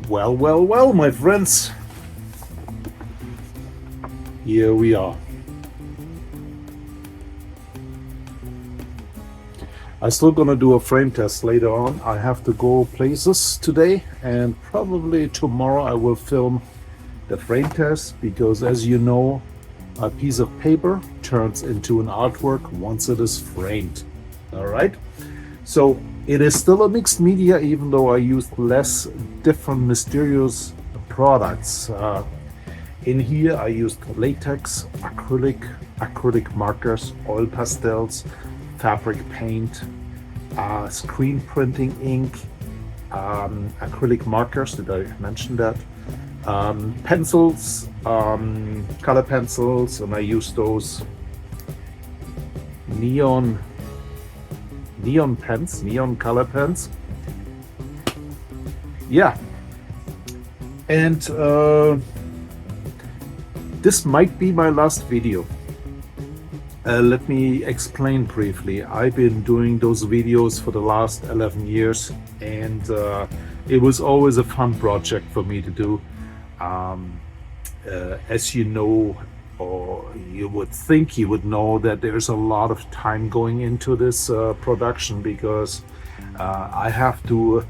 Well, my friends. Here we are. I'm still gonna do a frame test later on. I have to go places today, and probably tomorrow I will film the frame test, because as you know, a piece of paper turns into an artwork once it is framed. All right. So it is still a mixed media, even though I used less different mysterious products. In here I used latex, acrylic markers, oil pastels, fabric paint, screen printing ink, acrylic markers, did I mention that? Pencils, color pencils, and I used those neon pens, neon color pens. Yeah, and this might be my last video. Let me explain briefly. I've been doing those videos for the last 11 years, and it was always a fun project for me to do. As you know, or you would think you would know, that there's a lot of time going into this production, because I have to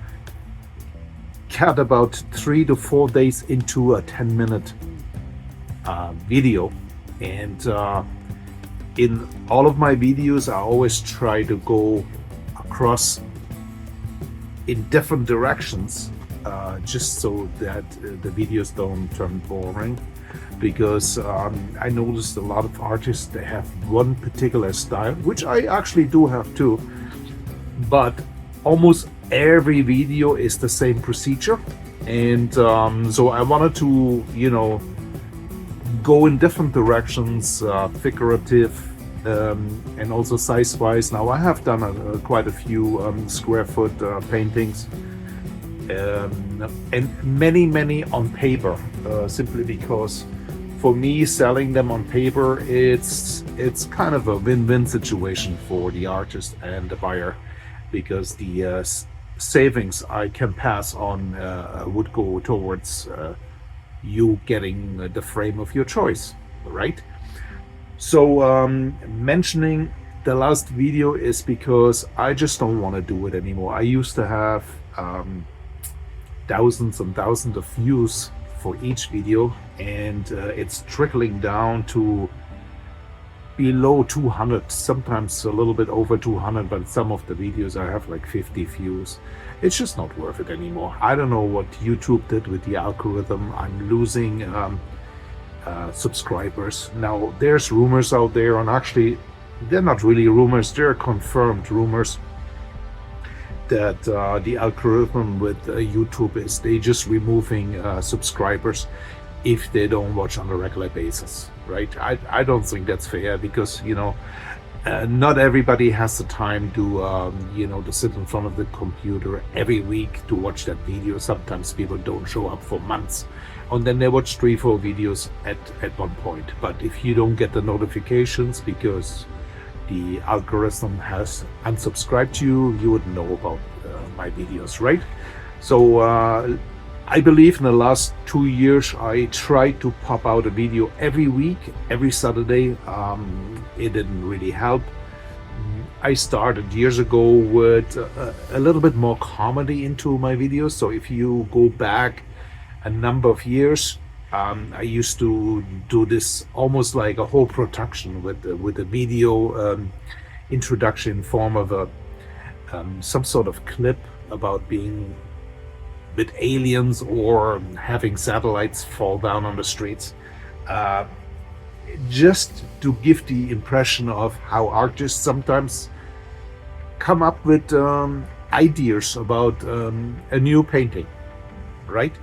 cut about 3 to 4 days into a 10-minute video, and in all of my videos I always try to go across in different directions, just so that the videos don't turn boring, because I noticed a lot of artists, they have one particular style, which I actually do have too, but almost every video is the same procedure. And so I wanted to, go in different directions, figurative, and also size-wise. Now I have done quite a few square foot paintings, and many on paper, simply because for me, selling them on paper, it's kind of a win-win situation for the artist and the buyer, because the savings I can pass on would go towards you getting the frame of your choice, right? So mentioning the last video is because I just don't want to do it anymore. I used to have thousands and thousands of views for each video, and it's trickling down to below 200, sometimes a little bit over 200, but some of the videos I have like 50 views. It's just not worth it anymore. I don't know what YouTube did with the algorithm. I'm losing subscribers. Now there's rumors out there, and actually they're not really rumors, they're confirmed rumors, that the algorithm with YouTube is they just removing subscribers if they don't watch on a regular basis, right? I don't think that's fair, because not everybody has the time to to sit in front of the computer every week to watch that video. Sometimes people don't show up for months, and then they watch 3-4 videos at one point. But if you don't get the notifications because the algorithm has unsubscribed you, you would know about my videos, right? So I believe in the last 2 years I tried to pop out a video every week, every Saturday. It didn't really help. I started years ago with a little bit more comedy into my videos. So if you go back a number of years, I used to do this almost like a whole production with a video introduction in form of a some sort of clip about being with aliens or having satellites fall down on the streets, just to give the impression of how artists sometimes come up with ideas about a new painting, right?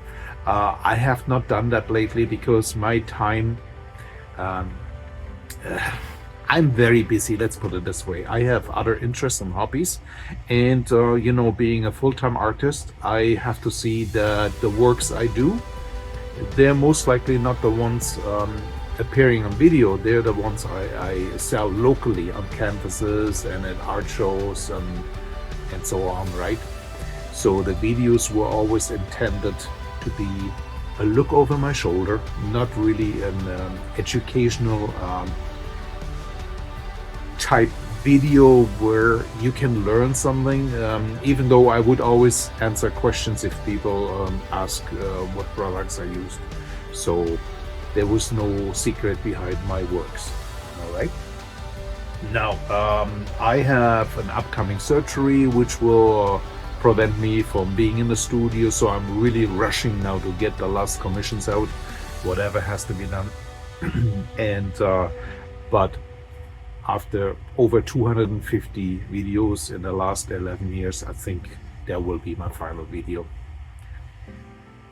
I have not done that lately because my time, I'm very busy, let's put it this way. I have other interests and hobbies, and being a full-time artist, I have to see that the works I do, they're most likely not the ones appearing on video. They're the ones I sell locally on canvases and at art shows and so on, right? So the videos were always intended to be a look over my shoulder, not really an educational type video where you can learn something, even though I would always answer questions if people ask what products I used. So there was no secret behind my works. All right. Now, I have an upcoming surgery which will prevent me from being in the studio, so I'm really rushing now to get the last commissions out, whatever has to be done. And but after over 250 videos in the last 11 years, I think that will be my final video.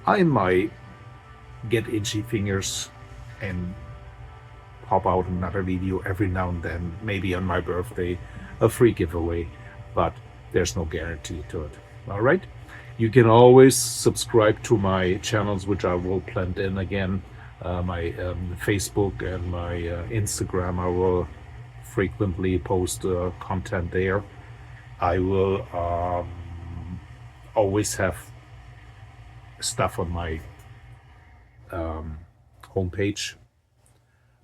I might get itchy fingers and pop out another video every now and then, maybe on my birthday, a free giveaway, but there's no guarantee to it. All right, you can always subscribe to my channels, which I will plant in again, my Facebook and my Instagram. I will frequently post content there. I will always have stuff on my homepage,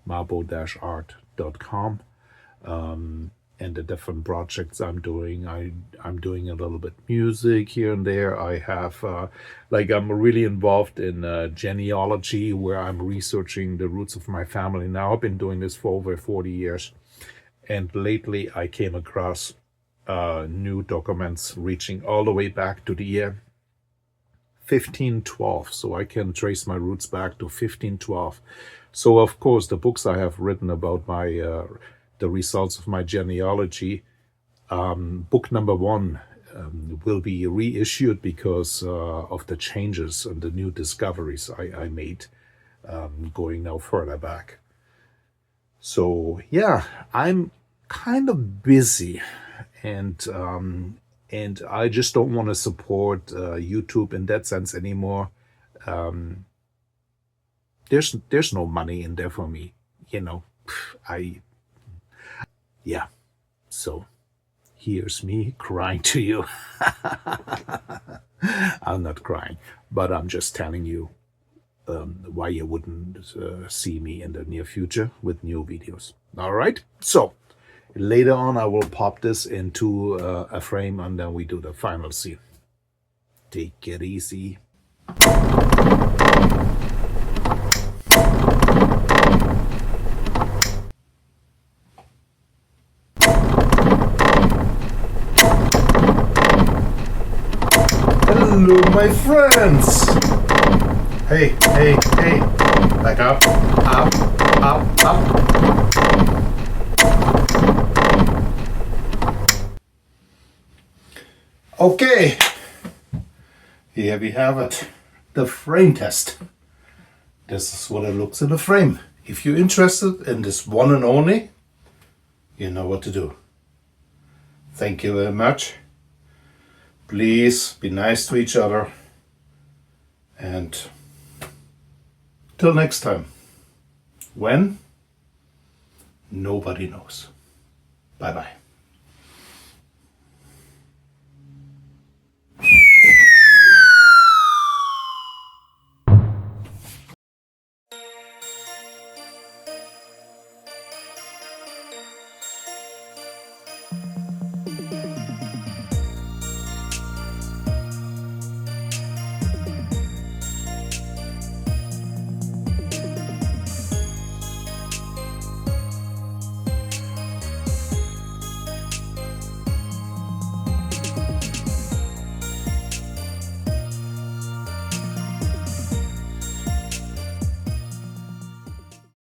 marbo-art.com, and the different projects I'm doing. I'm doing a little bit music here and there. I have I'm really involved in genealogy, where I'm researching the roots of my family. Now I've been doing this for over 40 years, and lately I came across new documents reaching all the way back to the year 1512, so I can trace my roots back to 1512. So of course the books I have written about my the results of my genealogy, book number 1 will be reissued because of the changes and the new discoveries I made going now further back. So yeah, I'm kind of busy, and I just don't want to support YouTube in that sense anymore. There's no money in there for me, you know. Yeah. So here's me crying to you. I'm not crying, but I'm just telling you why you wouldn't see me in the near future with new videos. All right. So later on, I will pop this into a frame, and then we do the final scene. Take it easy. Hello, my friends. Hey, hey, hey. Back up, up, up, up. Okay, here we have it, the frame test. This is what it looks in the frame. If you're interested in this one and only, you know what to do. Thank you very much. Please be nice to each other, and till next time. When? Nobody knows. Bye bye.